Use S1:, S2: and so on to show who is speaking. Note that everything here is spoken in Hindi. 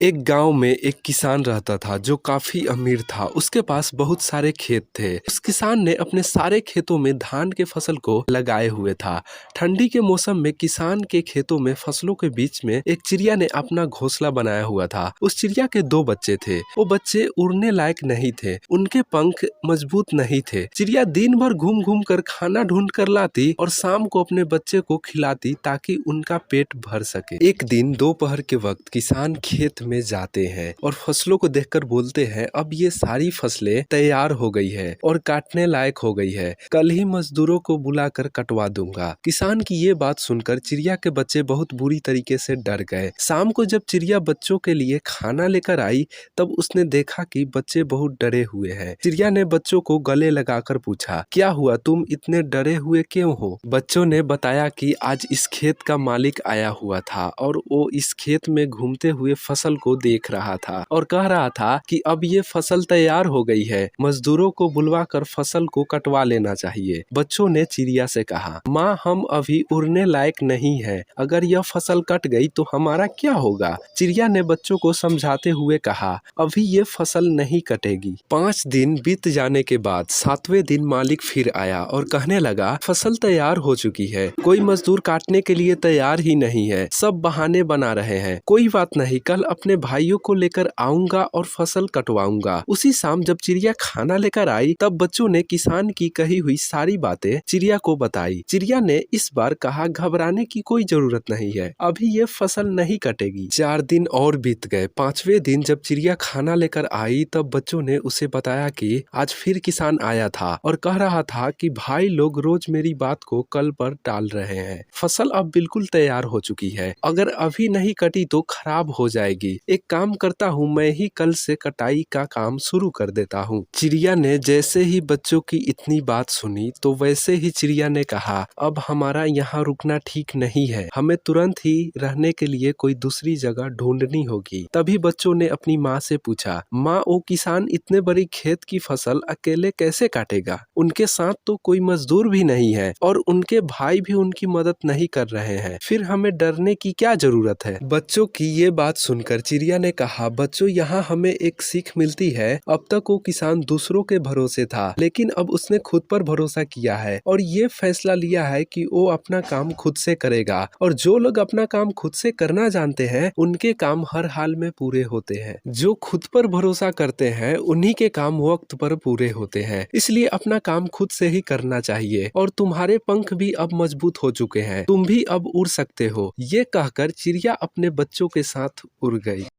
S1: एक गांव में एक किसान रहता था जो काफी अमीर था। उसके पास बहुत सारे खेत थे। उस किसान ने अपने सारे खेतों में धान के फसल को लगाए हुए था। ठंडी के मौसम में किसान के खेतों में फसलों के बीच में एक चिड़िया ने अपना घोंसला बनाया हुआ था। उस चिड़िया के दो बच्चे थे। वो बच्चे उड़ने लायक नहीं थे, उनके पंख मजबूत नहीं थे। चिड़िया दिन भर घूम घूम कर खाना ढूंढ कर लाती और शाम को अपने बच्चे को खिलाती ताकि उनका पेट भर सके। एक दिन दोपहर के वक्त किसान खेत में जाते हैं और फसलों को देखकर बोलते हैं, अब ये सारी फसलें तैयार हो गई है और काटने लायक हो गई है। कल ही मजदूरों को बुलाकर कटवा दूंगा। किसान की ये बात सुनकर चिड़िया के बच्चे बहुत बुरी तरीके से डर गए। शाम को जब चिड़िया बच्चों के लिए खाना लेकर आई तब उसने देखा कि बच्चे बहुत डरे हुए हैं। चिड़िया ने बच्चों को गले लगाकर पूछा, क्या हुआ, तुम इतने डरे हुए क्यों हो? बच्चों ने बताया कि आज इस खेत का मालिक आया हुआ था और वो इस खेत में घूमते हुए फसल को देख रहा था और कह रहा था कि अब ये फसल तैयार हो गई है, मजदूरों को बुलवाकर फसल को कटवा लेना चाहिए। बच्चों ने चिड़िया से कहा, माँ, हम अभी उड़ने लायक नहीं है, अगर यह फसल कट गई तो हमारा क्या होगा? चिड़िया ने बच्चों को समझाते हुए कहा, अभी ये फसल नहीं कटेगी। 5 दिन बीत जाने के बाद 7वें दिन मालिक फिर आया और कहने लगा, फसल तैयार हो चुकी है, कोई मजदूर काटने के लिए तैयार ही नहीं है, सब बहाने बना रहे हैं। कोई बात नहीं, कल अपने भाइयों को लेकर आऊंगा और फसल कटवाऊंगा। उसी शाम जब चिड़िया खाना लेकर आई तब बच्चों ने किसान की कही हुई सारी बातें चिड़िया को बताई। चिड़िया ने इस बार कहा, घबराने की कोई जरूरत नहीं है, अभी ये फसल नहीं कटेगी। 4 दिन और बीत गए। 5वें दिन जब चिड़िया खाना लेकर आई तब बच्चों ने उसे बताया कि आज फिर किसान आया था और कह रहा था कि भाई लोग रोज मेरी बात को कल पर टाल रहे हैं, फसल अब बिल्कुल तैयार हो चुकी है, अगर अभी नहीं कटी तो खराब हो जाएगी। एक काम करता हूँ, मैं ही कल से कटाई का काम शुरू कर देता हूँ। चिड़िया ने जैसे ही बच्चों की इतनी बात सुनी तो वैसे ही चिड़िया ने कहा, अब हमारा यहाँ रुकना ठीक नहीं है, हमें तुरंत ही रहने के लिए कोई दूसरी जगह ढूंढनी होगी। तभी बच्चों ने अपनी माँ से पूछा, माँ, वो किसान इतने बड़ी खेत की फसल अकेले कैसे काटेगा? उनके साथ तो कोई मजदूर भी नहीं है और उनके भाई भी उनकी मदद नहीं कर रहे हैं, फिर हमें डरने की क्या जरूरत है? बच्चों की ये बात सुनकर चिड़िया ने कहा, बच्चों, यहाँ हमें एक सीख मिलती है। अब तक वो किसान दूसरों के भरोसे था, लेकिन अब उसने खुद पर भरोसा किया है और ये फैसला लिया है कि वो अपना काम खुद से करेगा। और जो लोग अपना काम खुद से करना जानते हैं उनके काम हर हाल में पूरे होते हैं। जो खुद पर भरोसा करते हैं उन्हीं के काम वक्त पर पूरे होते हैं। इसलिए अपना काम खुद से ही करना चाहिए। और तुम्हारे पंख भी अब मजबूत हो चुके हैं, तुम भी अब उड़ सकते हो। ये कहकर चिड़िया अपने बच्चों के साथ उड़ गई।